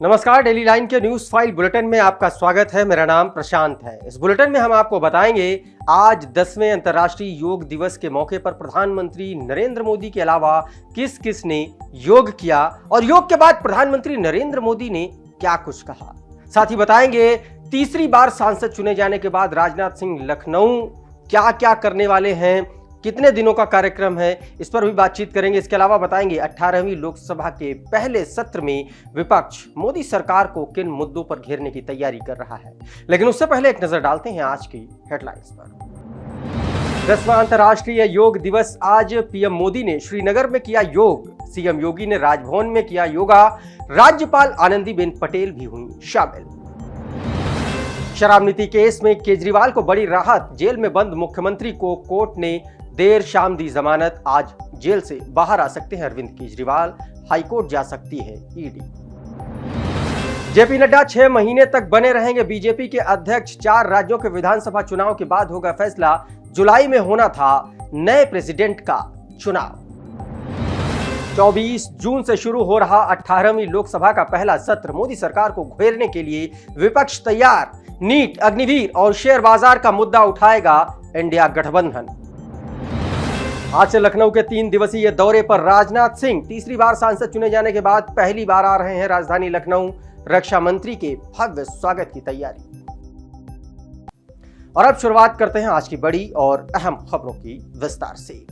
नमस्कार, daily line के news file bulletin में आपका स्वागत है। मेरा नाम प्रशांत है। इस बुलेटिन में हम आपको बताएंगे आज 10वें अंतर्राष्ट्रीय योग दिवस के मौके पर प्रधानमंत्री नरेंद्र मोदी के अलावा किस किस ने योग किया और योग के बाद प्रधानमंत्री नरेंद्र मोदी ने क्या कुछ कहा। साथ ही बताएंगे तीसरी बार सांसद चुने जाने के बाद राजनाथ सिंह लखनऊ क्या क्या करने वाले हैं, कितने दिनों का कार्यक्रम है, इस पर भी बातचीत करेंगे। इसके अलावा बताएंगे 18वीं लोकसभा के पहले सत्र में विपक्ष मोदी सरकार को किन मुद्दों पर घेरने की तैयारी कर रहा है। लेकिन उससे पहले एक नजर डालते हैं आज की हेडलाइंस पर। 10वां अंतर्राष्ट्रीय योग दिवस आज पीएम मोदी ने श्रीनगर में किया योग, सीएम योगी ने राजभवन में किया योगा, राज्यपाल आनंदीबेन पटेल भी हुई शामिल। शराब नीति केस में केजरीवाल को बड़ी राहत, जेल में बंद मुख्यमंत्री को कोर्ट ने देर शाम दी जमानत। आज जेल से बाहर आ सकते हैं अरविंद केजरीवाल, हाईकोर्ट जा सकती है ईडी। जेपी नड्डा 6 महीने तक बने रहेंगे बीजेपी के अध्यक्ष। 4 राज्यों के विधानसभा चुनाव के बाद होगा फैसला। जुलाई में होना था नए प्रेसिडेंट का चुनाव। 24 जून से शुरू हो रहा 18वीं लोकसभा का पहला सत्र। मोदी सरकार को घेरने के लिए विपक्ष तैयार। नीट, अग्निवीर और शेयर बाजार का मुद्दा उठाएगा इंडिया गठबंधन। आज से लखनऊ के 3 दिवसीय दौरे पर राजनाथ सिंह। तीसरी बार सांसद चुने जाने के बाद पहली बार आ रहे हैं राजधानी लखनऊ। रक्षा मंत्री के भव्य स्वागत की तैयारी। और अब शुरुआत करते हैं आज की बड़ी और अहम खबरों की विस्तार से।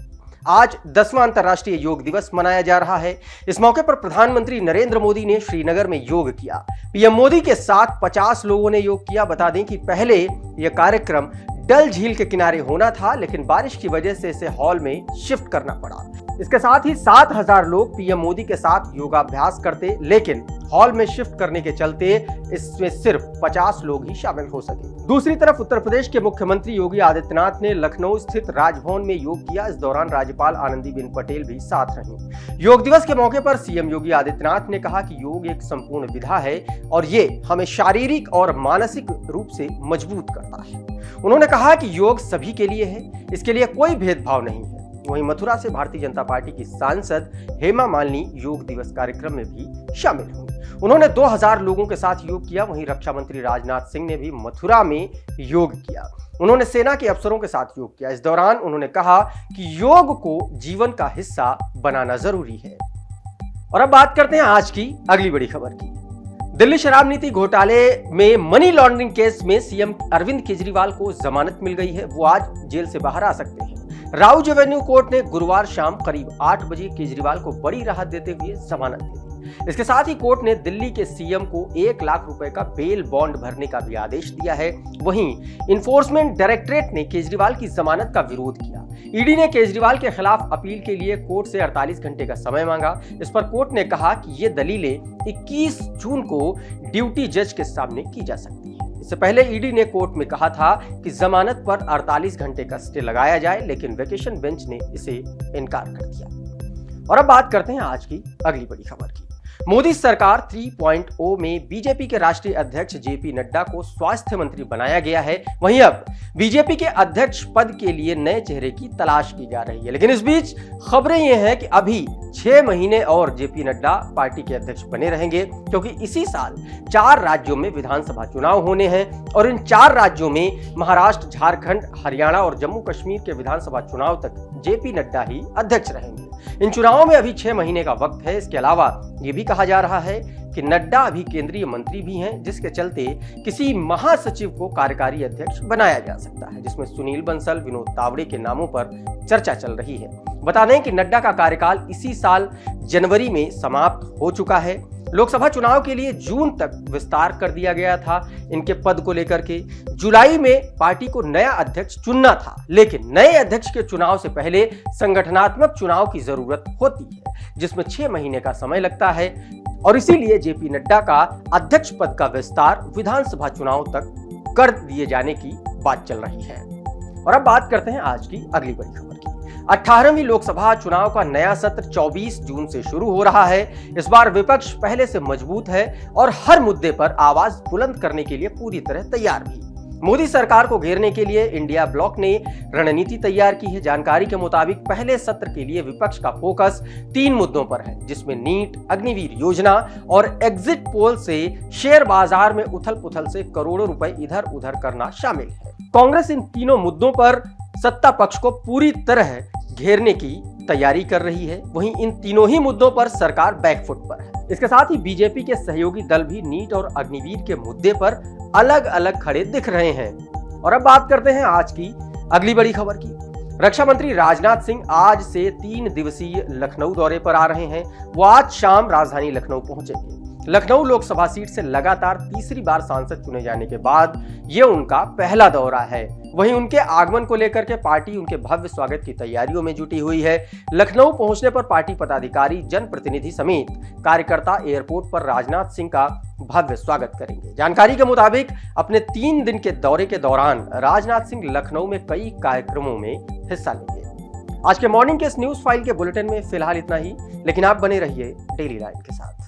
आज 10वां अंतर्राष्ट्रीय योग दिवस मनाया जा रहा है। इस मौके पर प्रधानमंत्री नरेंद्र मोदी ने श्रीनगर में योग किया। पीएम मोदी के साथ 50 लोगों ने योग किया। बता दें कि पहले यह कार्यक्रम डल झील के किनारे होना था, लेकिन बारिश की वजह से इसे हॉल में शिफ्ट करना पड़ा। इसके साथ ही 7000 लोग पीएम मोदी के साथ योगाभ्यास करते, लेकिन हॉल में शिफ्ट करने के चलते इसमें सिर्फ 50 लोग ही शामिल हो सके। दूसरी तरफ उत्तर प्रदेश के मुख्यमंत्री योगी आदित्यनाथ ने लखनऊ स्थित राजभवन में योग किया। इस दौरान राज्यपाल आनंदीबेन पटेल भी साथ रहीं। योग दिवस के मौके पर सीएम योगी आदित्यनाथ ने कहा कि योग एक संपूर्ण विधा है और ये हमें शारीरिक और मानसिक रूप से मजबूत करता है। उन्होंने कहा कि योग सभी के लिए है, इसके लिए कोई भेदभाव नहीं है। वहीं मथुरा से भारतीय जनता पार्टी की सांसद हेमा मालिनी योग दिवस कार्यक्रम में भी शामिल हुई। उन्होंने 2000 लोगों के साथ योग किया। वहीं रक्षा मंत्री राजनाथ सिंह ने भी मथुरा में योग किया। उन्होंने सेना के अफसरों के साथ योग किया। इस दौरान उन्होंने कहा कि योग को जीवन का हिस्सा बनाना जरूरी है। और अब बात करते हैं आज की अगली बड़ी खबर की। दिल्ली शराब नीति घोटाले में मनी लॉन्ड्रिंग केस में सीएम अरविंद केजरीवाल को जमानत मिल गई है। वो आज जेल से बाहर आ सकते हैं। राउज एवेन्यू कोर्ट ने गुरुवार शाम करीब 8 बजे केजरीवाल को बड़ी राहत देते हुए जमानत दे दी। इसके साथ ही कोर्ट ने दिल्ली के सीएम को 1 लाख रुपए का बेल बॉन्ड भरने का भी आदेश दिया है। वहीं इन्फोर्समेंट डायरेक्टरेट ने केजरीवाल की जमानत का विरोध किया। ईडी ने केजरीवाल के खिलाफ अपील के लिए कोर्ट से 48 घंटे का समय मांगा। इस पर कोर्ट ने कहा कि ये दलीलें 21 जून को ड्यूटी जज के सामने की जा सकती है। इससे पहले ईडी ने कोर्ट में कहा था कि जमानत पर 48 घंटे का स्टे लगाया जाए, लेकिन वेकेशन बेंच ने इसे इनकार कर दिया। और अब बात करते हैं आज की अगली बड़ी खबर की। मोदी सरकार 3.0 में बीजेपी के राष्ट्रीय अध्यक्ष जेपी नड्डा को स्वास्थ्य मंत्री बनाया गया है। वहीं अब बीजेपी के अध्यक्ष पद के लिए नए चेहरे की तलाश की जा रही है। लेकिन इस बीच खबरें ये हैं कि अभी 6 महीने और जेपी नड्डा पार्टी के अध्यक्ष बने रहेंगे, क्योंकि इसी साल 4 राज्यों में विधानसभा चुनाव होने हैं और इन 4 राज्यों में महाराष्ट्र, झारखंड, हरियाणा और जम्मू कश्मीर के विधानसभा चुनाव तक जेपी नड्डा ही अध्यक्ष रहेंगे। इन चुनावों में अभी 6 महीने का वक्त है। इसके अलावा ये भी कहा जा रहा है कि नड्डा अभी केंद्रीय मंत्री भी हैं, जिसके चलते किसी महासचिव को कार्यकारी अध्यक्ष बनाया जा सकता है, जिसमें सुनील बंसल, विनोद तावड़े के नामों पर चर्चा चल रही है। बता दें कि नड्डा का कार्यकाल इसी साल जनवरी में समाप्त हो चुका है। लोकसभा चुनाव के लिए जून तक विस्तार कर दिया गया था इनके पद को लेकर के। जुलाई में पार्टी को नया अध्यक्ष चुनना था, लेकिन नए अध्यक्ष के चुनाव से पहले संगठनात्मक चुनाव की जरूरत होती है, जिसमें 6 महीने का समय लगता है और इसीलिए जेपी नड्डा का अध्यक्ष पद का विस्तार विधानसभा चुनाव तक कर दिए जाने की बात चल रही है। और अब बात करते हैं आज की अगली बड़ी खबर की। 18वीं लोकसभा चुनाव का नया सत्र 24 जून से शुरू हो रहा है। इस बार विपक्ष पहले से मजबूत है और हर मुद्दे पर आवाज बुलंद करने के लिए पूरी तरह तैयार भी। मोदी सरकार को घेरने के लिए इंडिया ब्लॉक ने रणनीति तैयार की है। जानकारी के मुताबिक पहले सत्र के लिए विपक्ष का फोकस 3 मुद्दों पर है, जिसमें नीट, अग्निवीर योजना और एग्जिट पोल से शेयर बाजार में उथल पुथल से करोड़ों रुपए इधर उधर करना शामिल है। कांग्रेस इन तीनों मुद्दों पर सत्ता पक्ष को पूरी तरह घेरने की तैयारी कर रही है। वहीं इन तीनों ही मुद्दों पर सरकार बैकफुट पर है। इसके साथ ही बीजेपी के सहयोगी दल भी नीट और अग्निवीर के मुद्दे पर अलग अलग खड़े दिख रहे हैं। और अब बात करते हैं आज की अगली बड़ी खबर की। रक्षा मंत्री राजनाथ सिंह आज से 3 दिवसीय लखनऊ दौरे पर आ रहे हैं। वो आज शाम राजधानी लखनऊ पहुंचेंगे। लखनऊ लोकसभा सीट से लगातार तीसरी बार सांसद चुने जाने के बाद ये उनका पहला दौरा है। वहीं उनके आगमन को लेकर के पार्टी उनके भव्य स्वागत की तैयारियों में जुटी हुई है। लखनऊ पहुंचने पर पार्टी पदाधिकारी, जनप्रतिनिधि समेत कार्यकर्ता एयरपोर्ट पर राजनाथ सिंह का भव्य स्वागत करेंगे। जानकारी के मुताबिक अपने 3 दिन के दौरे के दौरान राजनाथ सिंह लखनऊ में कई कार्यक्रमों में हिस्सा लेंगे। आज के मॉर्निंग के इस न्यूज फाइल के बुलेटिन में फिलहाल इतना ही, लेकिन आप बने रहिए डेली लाइन के साथ।